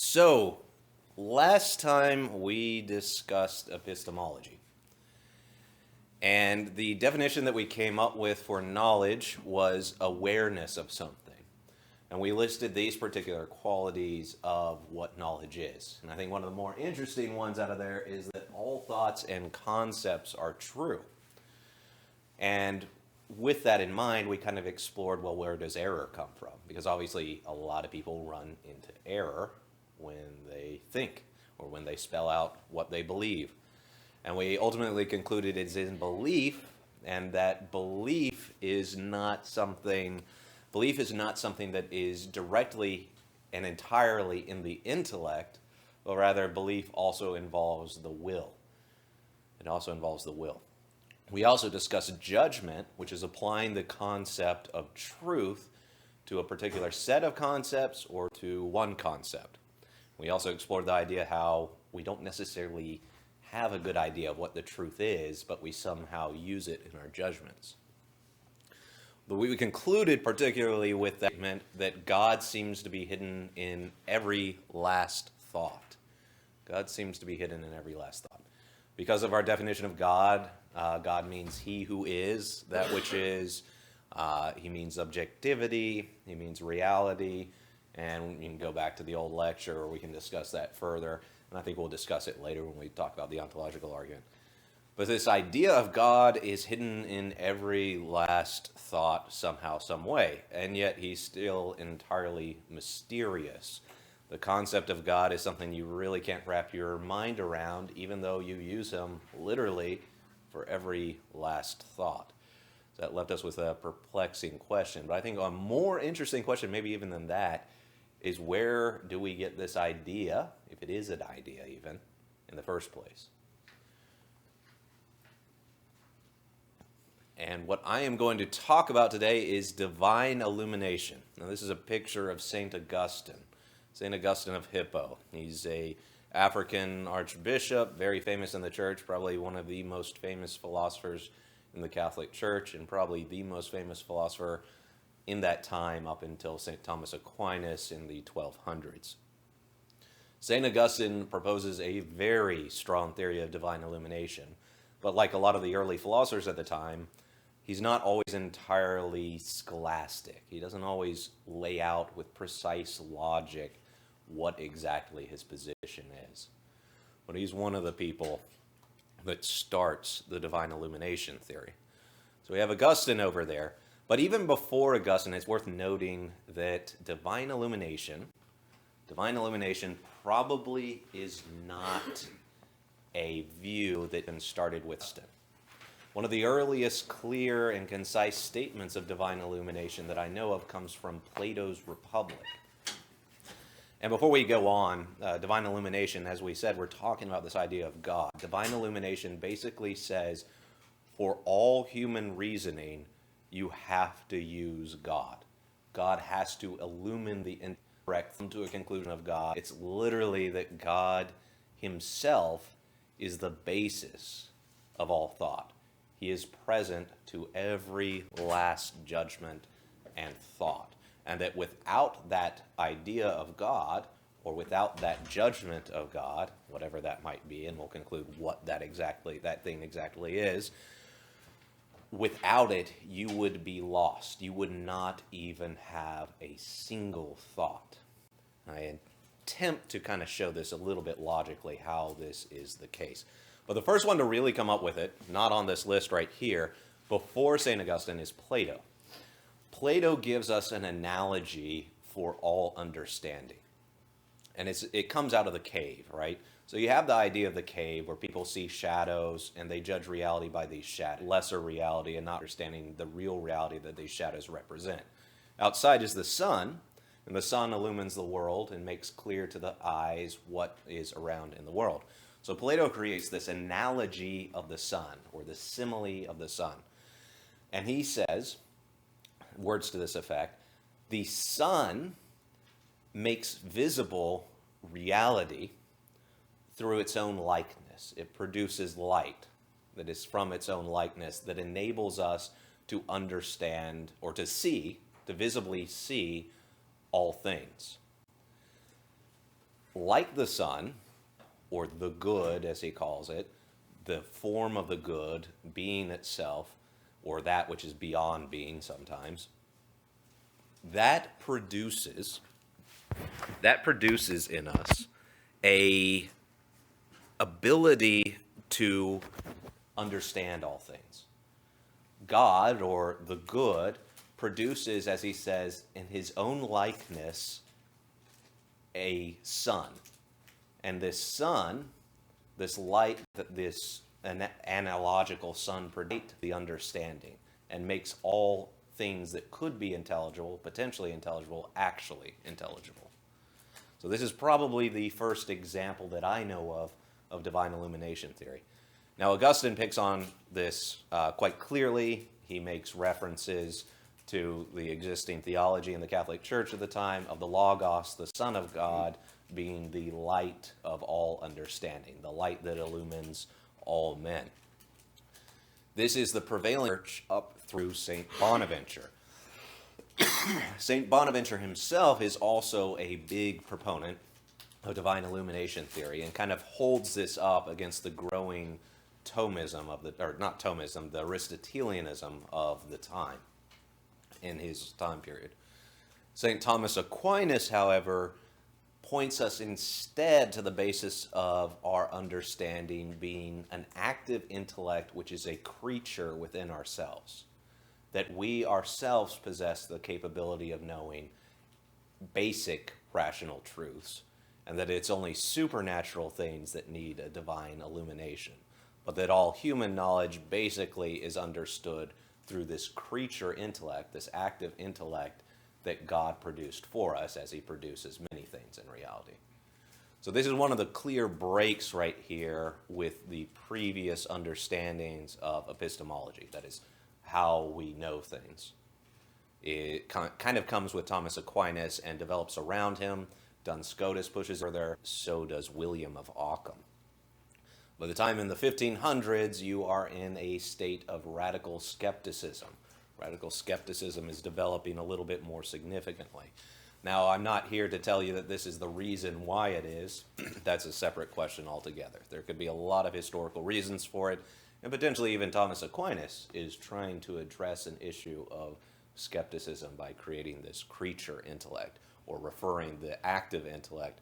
So, last time we discussed epistemology. And the definition that we came up with for knowledge was awareness of something. And we listed these particular qualities of what knowledge is. And I think one of the more interesting ones out of there is that all thoughts and concepts are true. And with that in mind, we kind of explored, well, where does error come from? Because obviously a lot of people run into error when they think or when they spell out what they believe. And we ultimately concluded it's in belief, and that belief is not something that is directly and entirely in the intellect, but rather belief also involves the will. It also involves the will. We also discussed judgment, which is applying the concept of truth to a particular set of concepts or to one concept. We also explored the idea how we don't necessarily have a good idea of what the truth is, but we somehow use it in our judgments. But we concluded particularly with that statement that God seems to be hidden in every last thought. God seems to be hidden in every last thought. Because of our definition of God, God means he who is, that which is. He means objectivity, he means reality, and we can go back to the old lecture or we can discuss that further. And I think we'll discuss it later when we talk about the ontological argument. But this idea of God is hidden in every last thought somehow, some way, and yet he's still entirely mysterious. The concept of God is something you really can't wrap your mind around, even though you use him literally for every last thought. So that left us with a perplexing question. But I think a more interesting question, maybe even than that, is where do we get this idea, if it is an idea even, in the first place? And what I am going to talk about today is divine illumination. Now this is a picture of St. Augustine, St. Augustine of Hippo. He's a African archbishop, very famous in the church, probably one of the most famous philosophers in the Catholic Church, and probably the most famous philosopher in that time up until St. Thomas Aquinas in the 1200s. St. Augustine proposes a very strong theory of divine illumination, but like a lot of the early philosophers at the time, he's not always entirely scholastic. He doesn't always lay out with precise logic what exactly his position is. But he's one of the people that starts the divine illumination theory. So we have Augustine over there. But even before Augustine, it's worth noting that divine illumination probably is not a view that been started with Augustine. One of the earliest clear and concise statements of divine illumination that I know of comes from Plato's Republic. And before we go on, divine illumination, as we said, we're talking about this idea of God. Divine illumination basically says, for all human reasoning, you have to use God. God has to illumine the intellect to a conclusion of God. It's literally that God himself is the basis of all thought. He is present to every last judgment and thought. And that without that idea of God, or without that judgment of God, whatever that might be, and we'll conclude what that thing exactly is, without it, you would be lost. You would not even have a single thought. I attempt to kind of show this a little bit logically, how this is the case. But the first one to really come up with it, not on this list right here, before St. Augustine, is Plato. Plato gives us an analogy for all understanding. And it comes out of the cave, right? So you have the idea of the cave where people see shadows and they judge reality by these shadows, lesser reality, and not understanding the real reality that these shadows represent. Outside is the sun, and the sun illumines the world and makes clear to the eyes what is around in the world. So Plato creates this analogy of the sun, or the simile of the sun. And he says, words to this effect, the sun makes visible reality through its own likeness. It produces light that is from its own likeness that enables us to understand or to see, to visibly see all things. like the Son, or the good as he calls it, the form of the good, being itself, or that which is beyond being sometimes, that produces in us a ability to understand all things. God, or the good, produces, as he says, in his own likeness, a son. And this son, this light, this analogical sun, predicts the understanding and makes all things that could be intelligible, potentially intelligible, actually intelligible. So this is probably the first example that I know of divine illumination theory. Now, Augustine picks on this quite clearly. He makes references to the existing theology in the Catholic Church of the time of the Logos, the Son of God, being the light of all understanding, the light that illumines all men. This is the prevailing church up through St. Bonaventure. St. Bonaventure himself is also a big proponent of divine illumination theory and kind of holds this up against the growing Thomism the Aristotelianism of the time, in his time period. St. Thomas Aquinas, however, points us instead to the basis of our understanding being an active intellect which is a creature within ourselves. That we ourselves possess the capability of knowing basic rational truths, and that it's only supernatural things that need a divine illumination, but that all human knowledge basically is understood through this creature intellect, this active intellect that God produced for us as he produces many things in reality. So this is one of the clear breaks right here with the previous understandings of epistemology, that is, how we know things. It kind of comes with Thomas Aquinas and develops around him. Duns Scotus pushes further, so does William of Ockham. By the time in the 1500s, you are in a state of radical skepticism. Radical skepticism is developing a little bit more significantly. Now, I'm not here to tell you that this is the reason why it is. That's a separate question altogether. There could be a lot of historical reasons for it, and potentially even Thomas Aquinas is trying to address an issue of skepticism by creating this creature intellect, or referring the active intellect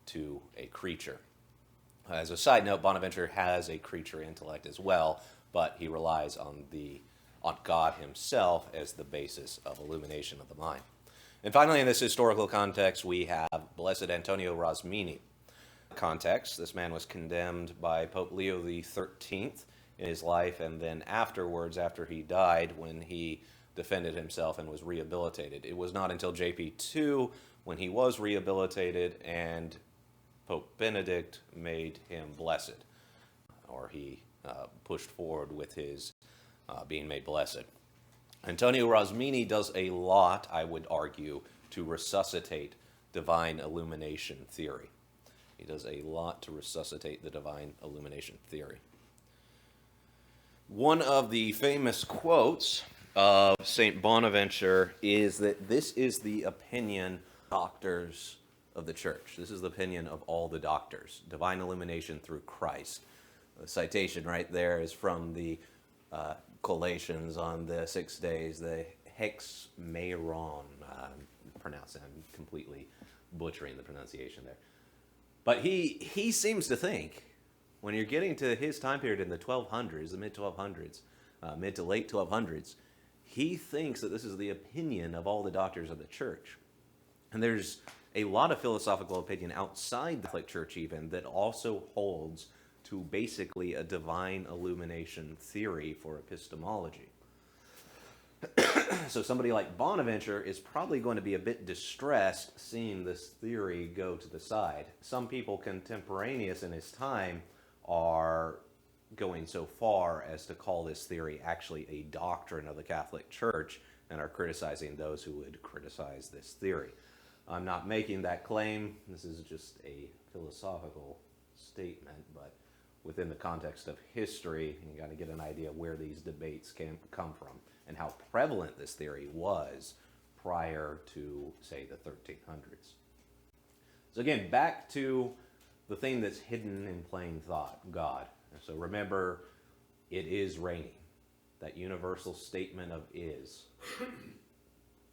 to a creature. As a side note, Bonaventure has a creature intellect as well, but he relies on God himself as the basis of illumination of the mind. And finally, in this historical context, we have Blessed Antonio Rosmini. Context: this man was condemned by Pope Leo XIII in his life, and then afterwards, after he died, when he defended himself and was rehabilitated. It was not until JP2 when he was rehabilitated and Pope Benedict made him blessed, or he pushed forward with his being made blessed. Antonio Rosmini does a lot, I would argue, to resuscitate divine illumination theory. He does a lot to resuscitate the divine illumination theory. One of the famous quotes of St. Bonaventure is that this is the opinion of doctors of the church. This is the opinion of all the doctors. Divine illumination through Christ. The citation right there is from the collations on the 6 days, the Hexameron. I'm completely butchering the pronunciation there. But he seems to think, when you're getting to his time period in the 1200s, the mid-1200s, mid to late 1200s, he thinks that this is the opinion of all the doctors of the church. And there's a lot of philosophical opinion outside the Catholic Church even that also holds to basically a divine illumination theory for epistemology. So somebody like Bonaventure is probably going to be a bit distressed seeing this theory go to the side. Some people contemporaneous in his time are going so far as to call this theory actually a doctrine of the Catholic Church and are criticizing those who would criticize this theory. I'm not making that claim. This is just a philosophical statement, but within the context of history, you got to get an idea where these debates can come from and how prevalent this theory was prior to, say, the 1300s. So again, back to the thing that's hidden in plain thought, God. So remember, it is raining. That universal statement of is.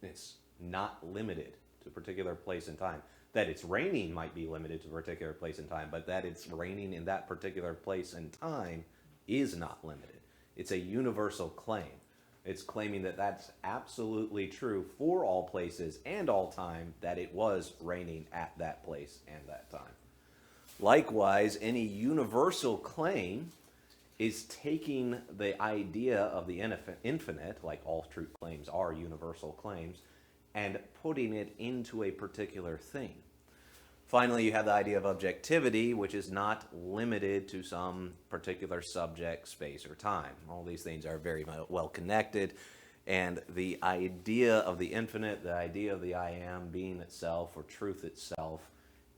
It's not limited to a particular place and time. That it's raining might be limited to a particular place and time, but that it's raining in that particular place and time is not limited. It's a universal claim. It's claiming that that's absolutely true for all places and all time, that it was raining at that place and that time. Likewise, any universal claim is taking the idea of the infinite, like all true claims are universal claims, and putting it into a particular thing. Finally, you have the idea of objectivity, which is not limited to some particular subject, space, or time. All these things are very well connected, and the idea of the infinite, the idea of the I am, being itself, or truth itself,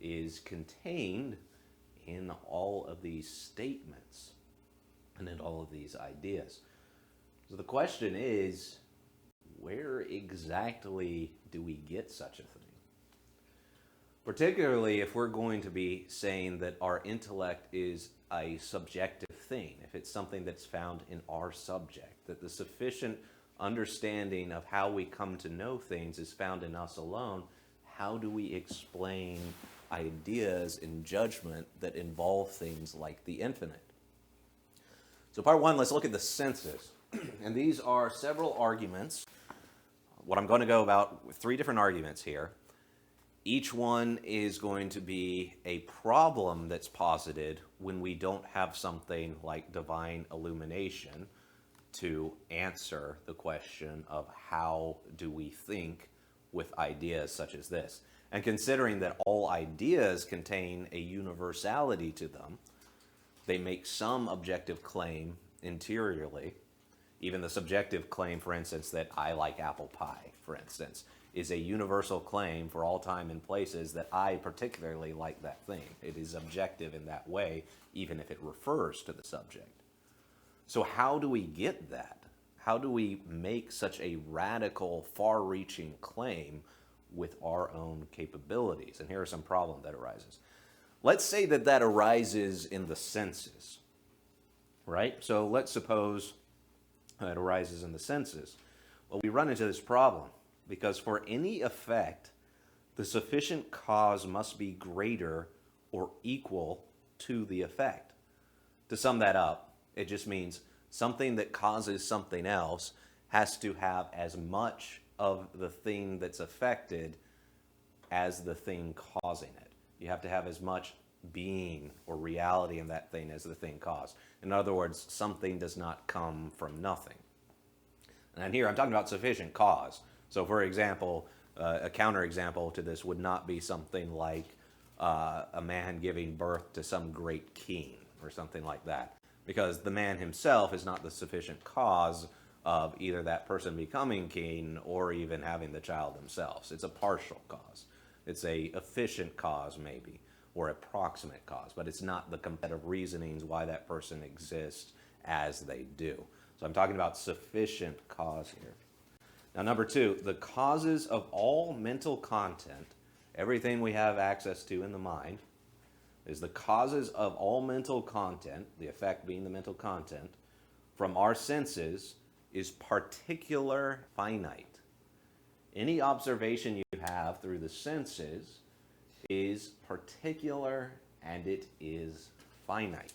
is contained in all of these statements and in all of these ideas. So the question is, where exactly do we get such a thing? Particularly if we're going to be saying that our intellect is a subjective thing, if it's something that's found in our subject, that the sufficient understanding of how we come to know things is found in us alone, how do we explain ideas in judgment that involve things like the infinite? So part one, let's look at the senses. And these are several arguments. What I'm going to go about with three different arguments here. Each one is going to be a problem that's posited when we don't have something like divine illumination to answer the question of how do we think with ideas such as this. And considering that all ideas contain a universality to them, they make some objective claim interiorly. Even the subjective claim, for instance, that I like apple pie, for instance, is a universal claim for all time and places that I particularly like that thing. It is objective in that way, even if it refers to the subject. So how do we get that? How do we make such a radical, far-reaching claim with our own capabilities? And here are some problems that arises. Let's say that that arises in the senses, right? So let's suppose it arises in the senses. Well, we run into this problem because for any effect, the sufficient cause must be greater or equal to the effect. To sum that up, it just means something that causes something else has to have as much of the thing that's affected as the thing causing it. You have to have as much being or reality in that thing as the thing caused. In other words, something does not come from nothing. And here I'm talking about sufficient cause. So for example, a counterexample to this would not be something like a man giving birth to some great king or something like that. Because the man himself is not the sufficient cause of either that person becoming king or even having the child themselves. It's a partial cause. It's a efficient cause maybe, or approximate cause, but it's not the competitive reasonings why that person exists as they do. So I'm talking about sufficient cause here. Now, number two, the causes of all mental content, everything we have access to in the mind, is the causes of all mental content, the effect being the mental content, from our senses is particular finite. Any observation you have through the senses is particular and it is finite.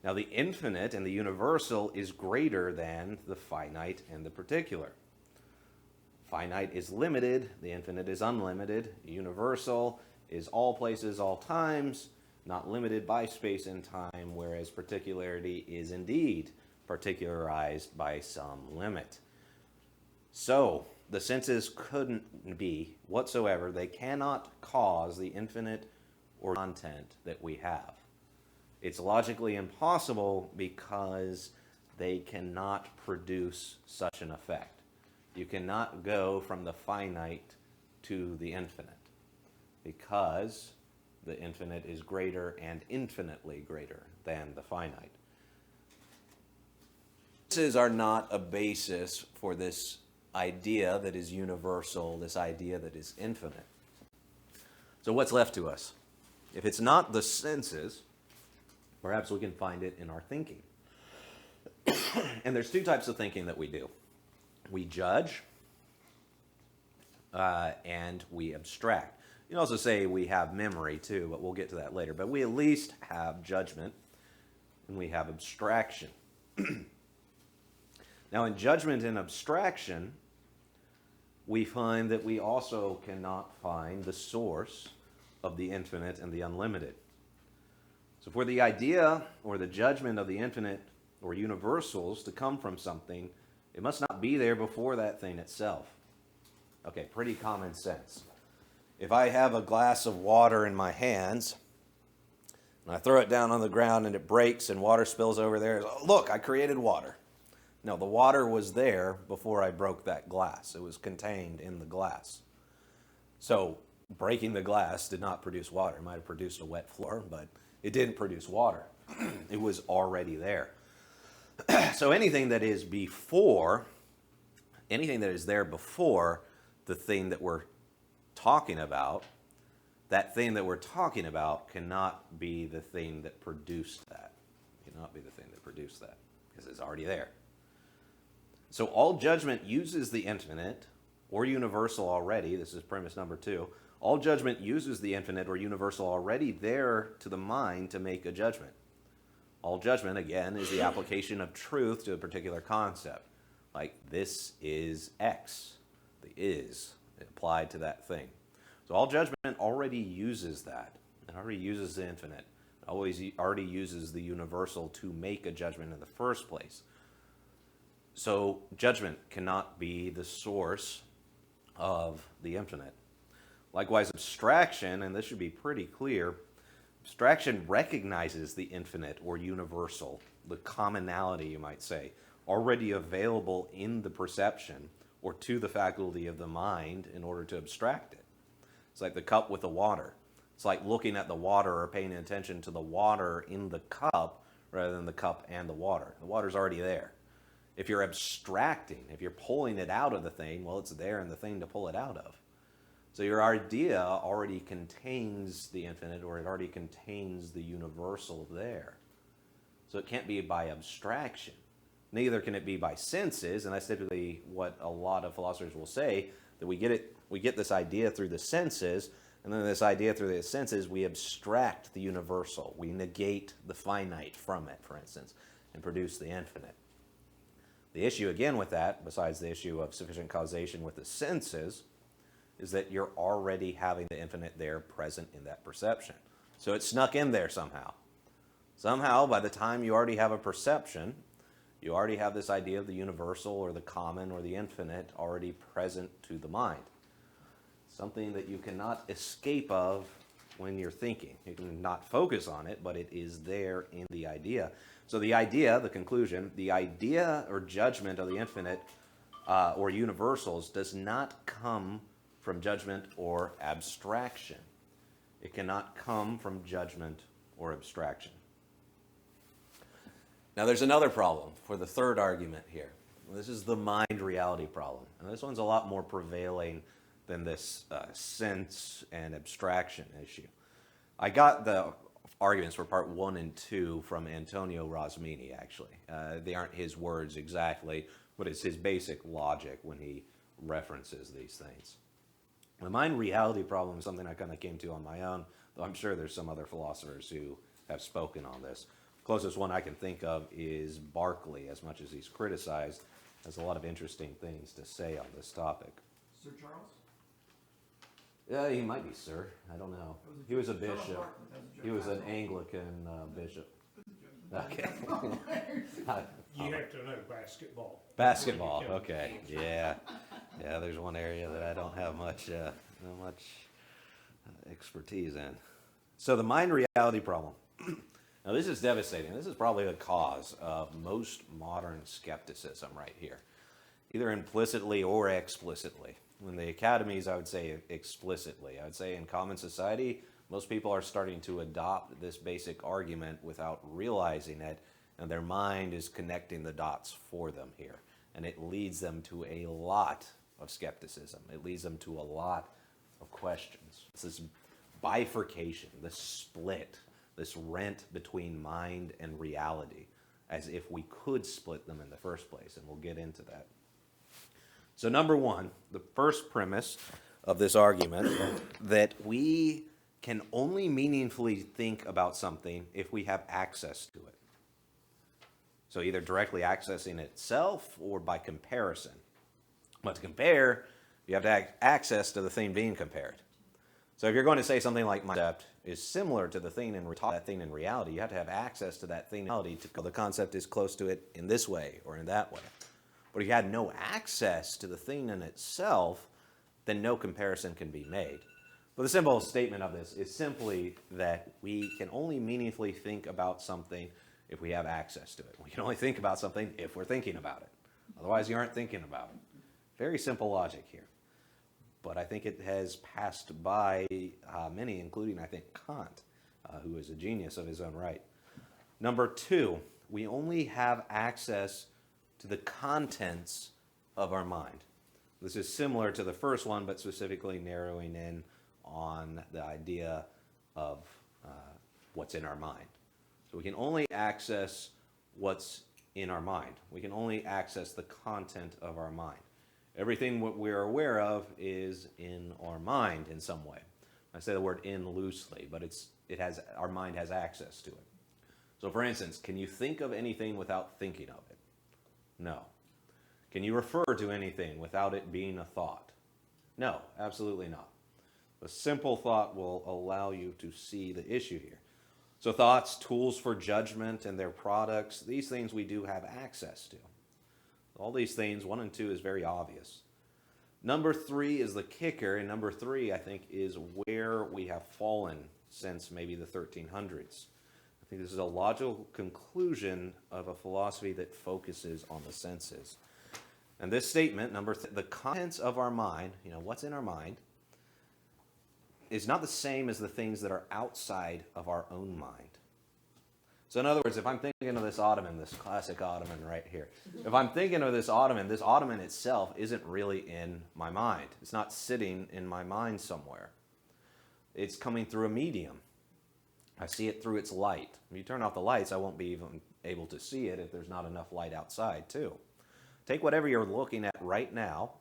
Now, the infinite and the universal is greater than the finite and the particular. Finite is limited, the infinite is unlimited, the universal is all places, all times, not limited by space and time, whereas particularity is indeed particularized by some limit. So, the senses couldn't be whatsoever, they cannot cause the infinite or content that we have. It's logically impossible because they cannot produce such an effect. You cannot go from the finite to the infinite because the infinite is greater and infinitely greater than the finite. Senses are not a basis for this idea that is universal, this idea that is infinite. So what's left to us? If it's not the senses, perhaps we can find it in our thinking. And there's two types of thinking that we do. We judge and we abstract. You can also say we have memory too, but we'll get to that later. But we at least have judgment and we have abstraction. Now, in judgment and abstraction, we find that we also cannot find the source of the infinite and the unlimited. So for the idea or the judgment of the infinite or universals to come from something, it must not be there before that thing itself. Okay, pretty common sense. If I have a glass of water in my hands, and I throw it down on the ground and it breaks and water spills over there, look, I created water. No, the water was there before I broke that glass. It was contained in the glass. So breaking the glass did not produce water. It might have produced a wet floor, but it didn't produce water. It was already there. So anything that is there before the thing that we're talking about, that thing that we're talking about cannot be the thing that produced that. It cannot be the thing that produced that because it's already there. So all judgment uses the infinite or universal already. This is premise number 2. All judgment uses the infinite or universal already there to the mind to make a judgment. All judgment, again, is the application of truth to a particular concept. Like, this is X. The is applied to that thing. So all judgment already uses that. It already uses the infinite. It already uses the universal to make a judgment in the first place. So judgment cannot be the source of the infinite. Likewise, abstraction, and this should be pretty clear, abstraction recognizes the infinite or universal, the commonality, you might say, already available in the perception or to the faculty of the mind in order to abstract it. It's like the cup with the water. It's like looking at the water or paying attention to the water in the cup rather than the cup and the water. The water's already there. If you're abstracting, if you're pulling it out of the thing, well, it's there in the thing to pull it out of. So your idea already contains the infinite, or it already contains the universal there. So it can't be by abstraction. Neither can it be by senses, and that's typically what a lot of philosophers will say, that we get this idea through the senses, and then this idea through the senses, we abstract the universal. We negate the finite from it, for instance, and produce the infinite. The issue again with that, besides the issue of sufficient causation with the senses, is that you're already having the infinite there present in that perception. So it's snuck in there somehow. Somehow, by the time you already have a perception, you already have this idea of the universal or the common or the infinite already present to the mind. Something that you cannot escape of when you're thinking. You can not focus on it, but it is there in the idea. So the idea, the conclusion, the idea or judgment of the infinite or universals does not come from judgment or abstraction. It cannot come from judgment or abstraction. Now there's another problem for the third argument here. This is the mind-reality problem. And this one's a lot more prevailing than this sense and abstraction issue. I got the arguments for part 1 and 2 from Antonio Rosmini, actually. They aren't his words exactly, but it's his basic logic when he references these things. The mind-reality problem is something I kind of came to on my own, though I'm sure there's some other philosophers who have spoken on this. The closest one I can think of is Berkeley. As much as he's criticized, has a lot of interesting things to say on this topic. Sir Charles? Yeah, he might be sir. I don't know. He was a bishop. He was an Anglican bishop. Okay. You have to know basketball. Basketball. Okay. Yeah. Yeah. There's one area that I don't have much expertise in. So the mind-reality problem. Now this is devastating. This is probably the cause of most modern skepticism right here, either implicitly or explicitly. In the academies, I would say explicitly. I would say in common society, most people are starting to adopt this basic argument without realizing it, and their mind is connecting the dots for them here. And it leads them to a lot of skepticism. It leads them to a lot of questions. This is bifurcation, this split, this rent between mind and reality, as if we could split them in the first place, and we'll get into that. So number one, the first premise of this argument, that we can only meaningfully think about something if we have access to it. So either directly accessing itself or by comparison. But to compare, you have to have access to the thing being compared. So if you're going to say something like my concept is similar to the thing in that thing in reality, you have to have access to that thing in reality to the concept is close to it in this way or in that way. But if you had no access to the thing in itself, then no comparison can be made. But the simple statement of this is simply that we can only meaningfully think about something if we have access to it. We can only think about something if we're thinking about it. Otherwise, you aren't thinking about it. Very simple logic here. But I think it has passed by many, including, I think, Kant, who is a genius of his own right. Number two, we only have access to the contents of our mind. This is similar to the first one, but specifically narrowing in on the idea of what's in our mind. So we can only access what's in our mind. We can only access the content of our mind. Everything what we're aware of is in our mind in some way. I say the word "in" loosely, but our mind has access to it. So for instance, can you think of anything without thinking of it? No. Can you refer to anything without it being a thought? No, absolutely not. A simple thought will allow you to see the issue here. So thoughts, tools for judgment and their products, these things we do have access to. All these things, 1 and 2 is very obvious. Number 3 is the kicker, and number 3, I think, is where we have fallen since maybe the 1300s. I think this is a logical conclusion of a philosophy that focuses on the senses. And this statement, the contents of our mind, what's in our mind, is not the same as the things that are outside of our own mind. So in other words, if I'm thinking of this ottoman, this classic ottoman right here, if I'm thinking of this ottoman itself isn't really in my mind. It's not sitting in my mind somewhere. It's coming through a medium. I see it through its light. If you turn off the lights, I won't be even able to see it if there's not enough light outside too. Take whatever you're looking at right now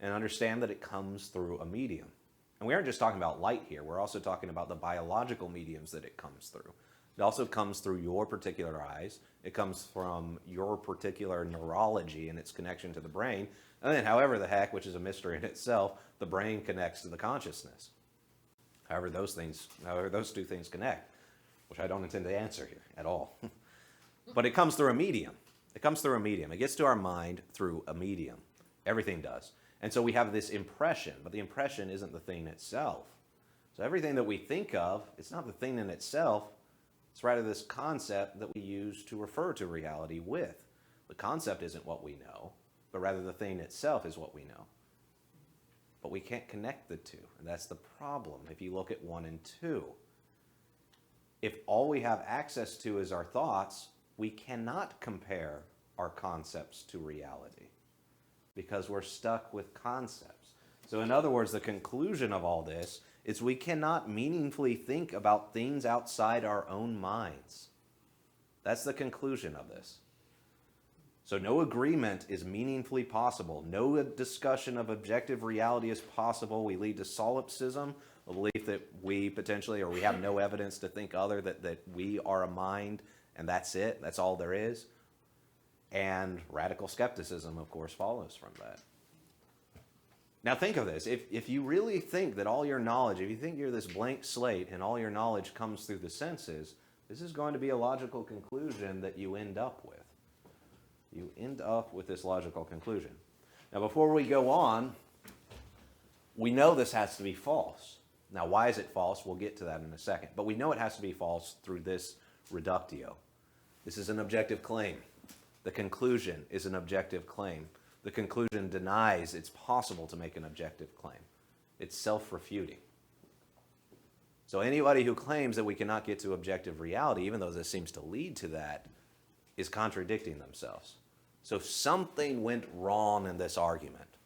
and understand that it comes through a medium. And we aren't just talking about light here. We're also talking about the biological mediums that it comes through. It also comes through your particular eyes. It comes from your particular neurology and its connection to the brain. And then however the heck, which is a mystery in itself, the brain connects to the consciousness. However those two things connect, which I don't intend to answer here at all. But it comes through a medium. It comes through a medium. It gets to our mind through a medium. Everything does. And so we have this impression, but the impression isn't the thing itself. So everything that we think of, it's not the thing in itself. It's rather this concept that we use to refer to reality with. The concept isn't what we know, but rather the thing itself is what we know. But we can't connect the two, and that's the problem if you look at 1 and 2. If all we have access to is our thoughts, we cannot compare our concepts to reality because we're stuck with concepts. So in other words, the conclusion of all this is we cannot meaningfully think about things outside our own minds. That's the conclusion of this. So no agreement is meaningfully possible. No discussion of objective reality is possible. We lead to solipsism, a belief that we potentially, or we have no evidence to think other, that we are a mind and that's it, that's all there is. And radical skepticism, of course, follows from that. Now think of this. If you really think that all your knowledge, if you think you're this blank slate and all your knowledge comes through the senses, this is going to be a logical conclusion that you end up with. You end up with this logical conclusion. Now before we go on, we know this has to be false. Now why is it false? We'll get to that in a second. But we know it has to be false through this reductio. This is an objective claim. The conclusion is an objective claim. The conclusion denies it's possible to make an objective claim. It's self-refuting. So anybody who claims that we cannot get to objective reality, even though this seems to lead to that, is contradicting themselves. So something went wrong in this argument.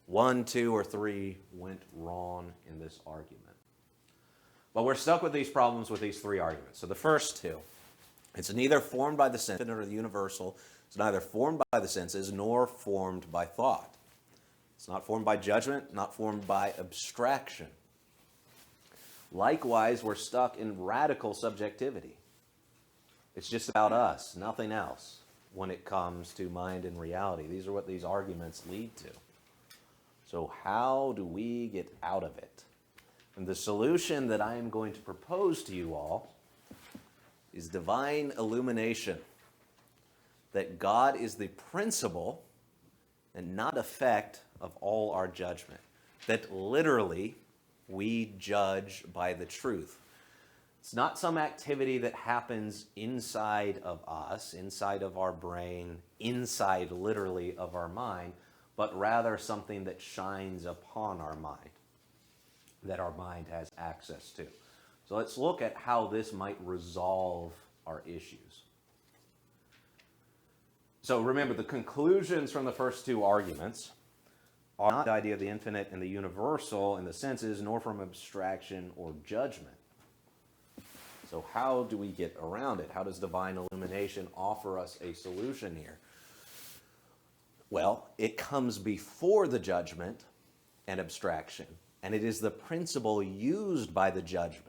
1, 2, or 3 went wrong in this argument. But we're stuck with these problems with these three arguments. So the first two, it's neither formed by the sense or the universal. It's neither formed by the senses nor formed by thought. It's not formed by judgment, not formed by abstraction. Likewise, we're stuck in radical subjectivity. It's just about us, nothing else, when it comes to mind and reality. These are what these arguments lead to. So how do we get out of it? And the solution that I am going to propose to you all is divine illumination. That God is the principle and not effect of all our judgment. That literally we judge by the truth. It's not some activity that happens inside of us, inside of our brain, inside literally of our mind, but rather something that shines upon our mind, that our mind has access to. So let's look at how this might resolve our issues. So remember, the conclusions from the first two arguments are not the idea of the infinite and the universal in the senses, nor from abstraction or judgment. So how do we get around it? How does divine illumination offer us a solution here? Well, it comes before the judgment and abstraction, and it is the principle used by the judgment.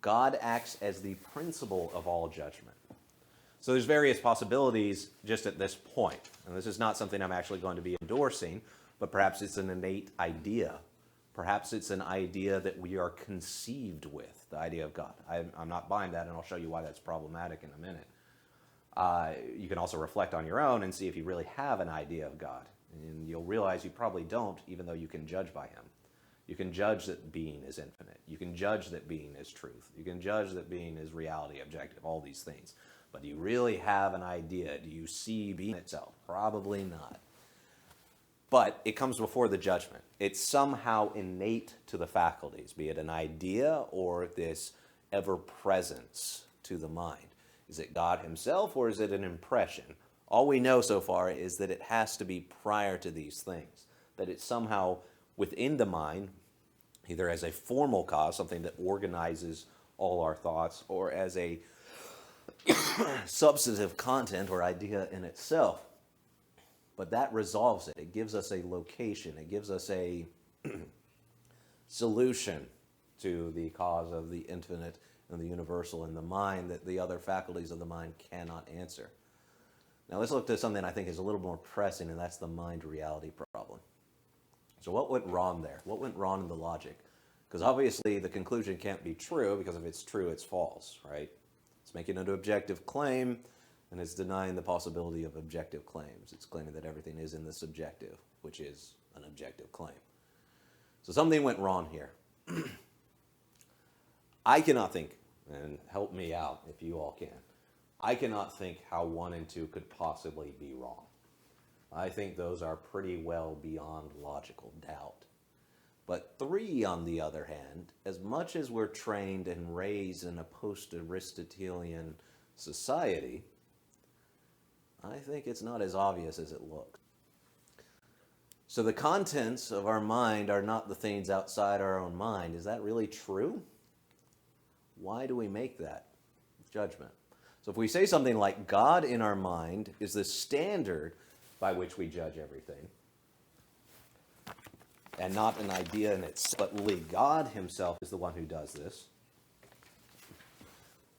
God acts as the principle of all judgment. So there's various possibilities just at this point, and this is not something I'm actually going to be endorsing, but perhaps it's an innate idea. Perhaps it's an idea that we are conceived with, the idea of God. I'm not buying that, and I'll show you why that's problematic in a minute. You can also reflect on your own and see if you really have an idea of God. And you'll realize you probably don't, even though you can judge by him. You can judge that being is infinite. You can judge that being is truth. You can judge that being is reality, objective, all these things. But do you really have an idea? Do you see being itself? Probably not. But it comes before the judgment. It's somehow innate to the faculties, be it an idea or this ever-presence to the mind. Is it God himself or is it an impression? All we know so far is that it has to be prior to these things, that it's somehow within the mind, either as a formal cause, something that organizes all our thoughts, or as a substantive content or idea in itself. But that resolves it. It gives us a location. It gives us a solution to the cause of the infinite and the universal in the mind that the other faculties of the mind cannot answer. Now let's look at something I think is a little more pressing, and that's the mind-reality problem. So what went wrong there? What went wrong in the logic? Because obviously the conclusion can't be true, because if it's true, it's false, right? It's making an objective claim, and it's denying the possibility of objective claims. It's claiming that everything is in the subjective, which is an objective claim. So something went wrong here. I cannot think, and help me out if you all can, I cannot think how 1 and 2 could possibly be wrong. I think those are pretty well beyond logical doubt. But 3, on the other hand, as much as we're trained and raised in a post-Aristotelian society, I think it's not as obvious as it looks. So the contents of our mind are not the things outside our own mind. Is that really true? Why do we make that judgment? So if we say something like God in our mind is the standard by which we judge everything, and not an idea in itself, but really God himself is the one who does this,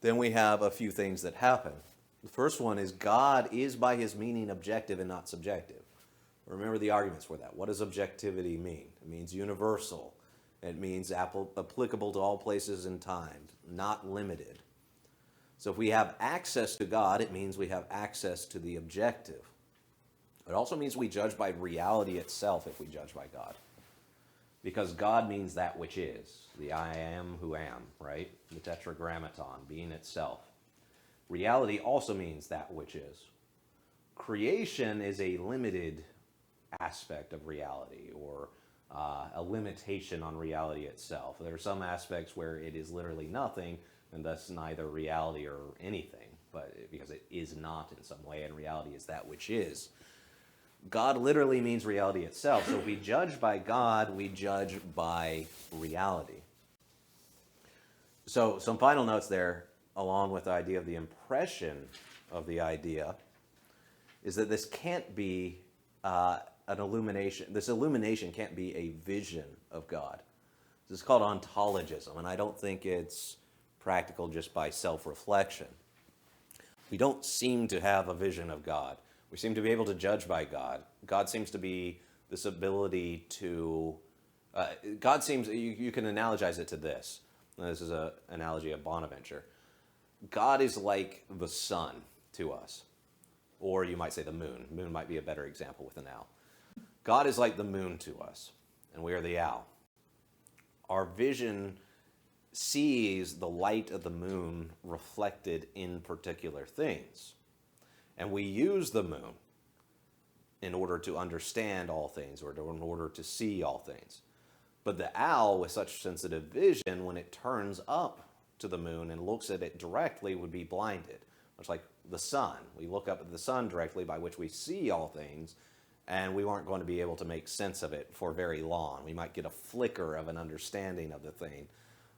then we have a few things that happen. The first one is God is by his meaning objective and not subjective. Remember the arguments for that. What does objectivity mean? It means universal. It means applicable to all places and time, not limited. So if we have access to God, it means we have access to the objective. It also means we judge by reality itself if we judge by God. Because God means that which is, the I am who am, right? The tetragrammaton, being itself. Reality also means that which is. Creation is a limited aspect of reality, or a limitation on reality itself. There are some aspects where it is literally nothing, and thus neither reality or anything, but because it is not in some way, and reality is that which is. God literally means reality itself. So if we judge by God, we judge by reality. So some final notes there, along with the idea of the impression of the idea, is that this can't be an illumination. This illumination can't be a vision of God. This is called ontologism, and I don't think it's practical just by self-reflection. We don't seem to have a vision of God. We seem to be able to judge by God. God seems to be this ability to, God seems, you can analogize it to this. This is an analogy of Bonaventure. God is like the sun to us, or you might say the moon. Moon might be a better example with an owl. God is like the moon to us, and we are the owl. Our vision sees the light of the moon reflected in particular things. And we use the moon in order to understand all things, or in order to see all things. But the owl, with such sensitive vision, when it turns up to the moon and looks at it directly, would be blinded. Much like the sun. We look up at the sun directly, by which we see all things, and we aren't going to be able to make sense of it for very long. We might get a flicker of an understanding of the thing,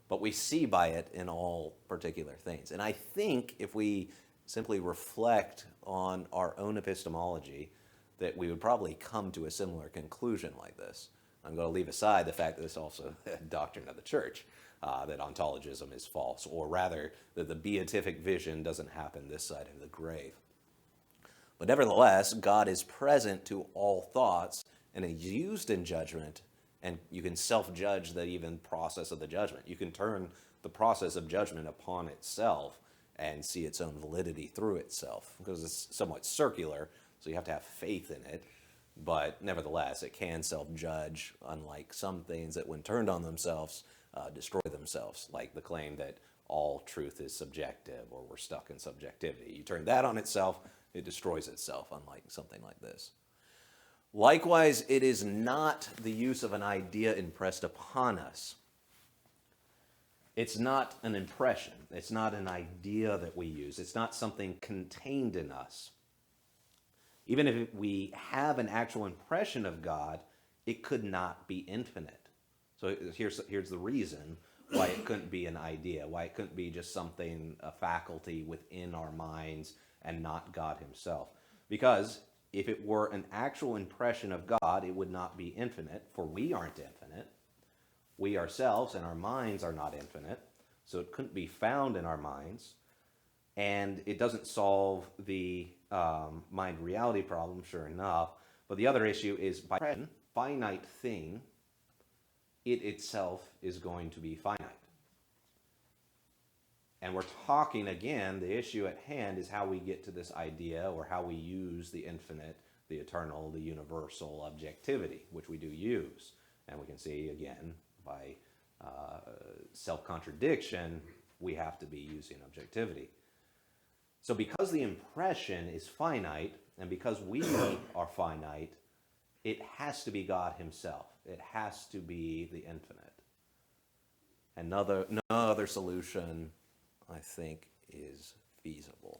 but we see by it in all particular things. And I think if we simply reflect on our own epistemology, that we would probably come to a similar conclusion like this. I'm going to leave aside the fact that it's also a doctrine of the church, that ontologism is false, or rather that the beatific vision doesn't happen this side of the grave. But nevertheless, God is present to all thoughts and is used in judgment, and you can self-judge the even process of the judgment. You can turn the process of judgment upon itself and see its own validity through itself, because it's somewhat circular, so you have to have faith in it. But nevertheless, it can self-judge, unlike some things that when turned on themselves, destroy themselves, like the claim that all truth is subjective, or we're stuck in subjectivity. You turn that on itself, it destroys itself, unlike something like this. Likewise, it is not the use of an idea impressed upon us. It's not an impression. It's not an idea that we use. It's not something contained in us. Even if we have an actual impression of God, it could not be infinite. So here's the reason why it couldn't be an idea, why it couldn't be just something, a faculty within our minds and not God himself. Because if it were an actual impression of God, it would not be infinite, for we aren't infinite. We ourselves and our minds are not infinite, so it couldn't be found in our minds. And it doesn't solve the mind reality problem, sure enough. But the other issue is, by a finite thing, it itself is going to be finite. And we're talking, again, the issue at hand is how we get to this idea, or how we use the infinite, the eternal, the universal objectivity, which we do use. And we can see, again, by self-contradiction, we have to be using objectivity. So because the impression is finite, and because we are finite, it has to be God himself. It has to be the infinite. And no other solution, I think, is feasible.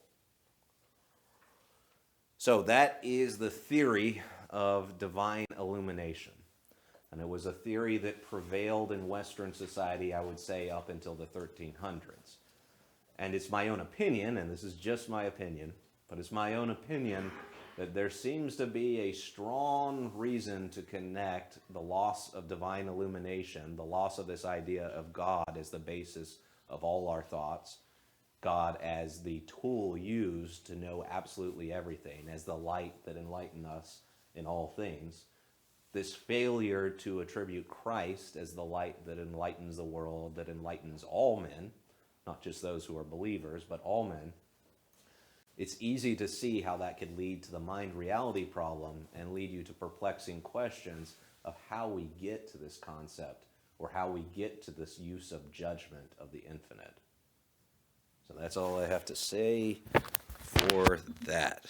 So that is the theory of divine illumination. And it was a theory that prevailed in Western society, I would say, up until the 1300s. And it's my own opinion, and this is just my opinion, but it's my own opinion that there seems to be a strong reason to connect the loss of divine illumination, the loss of this idea of God as the basis of all our thoughts, God as the tool used to know absolutely everything, as the light that enlightens us in all things. This failure to attribute Christ as the light that enlightens the world, that enlightens all men, not just those who are believers, but all men. It's easy to see how that could lead to the mind reality problem and lead you to perplexing questions of how we get to this concept, or how we get to this use of judgment of the infinite. So that's all I have to say for that.